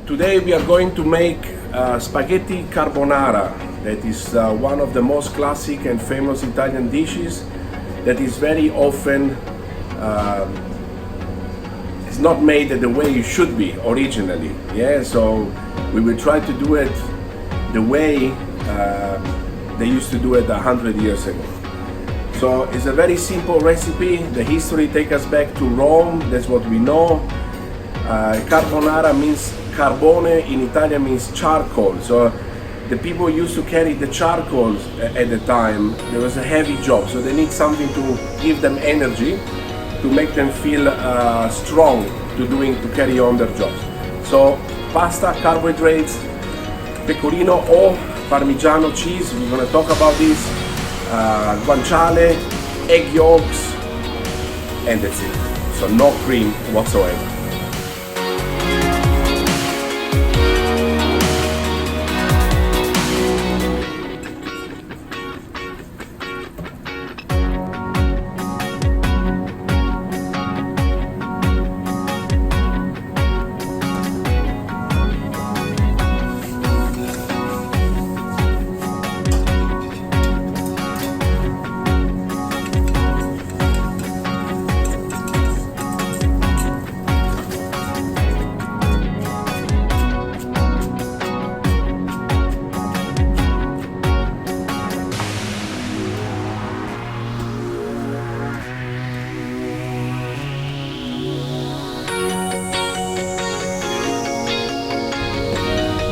Today we are going to make spaghetti carbonara. That is one of the most classic and famous Italian dishes that is very often it's not made the way it should be originally. Yeah, so we will try to do it the way they used to do it 100 years ago. So it's a very simple recipe. The history takes us back to Rome. That's what we know. Carbonara means carbone in Italian means charcoal. So the people used to carry the charcoal at the time. There was a heavy job, so they need something to give them energy, to make them feel strong to carry on their jobs. So pasta, carbohydrates, pecorino or Parmigiano cheese. We're gonna talk about this. Guanciale, egg yolks, and that's it. So no cream whatsoever.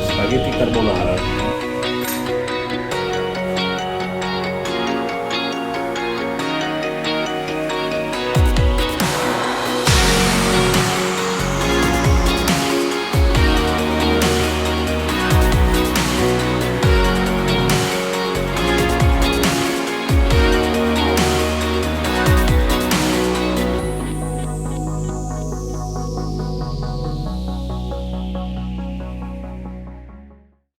Spaghetti carbonara.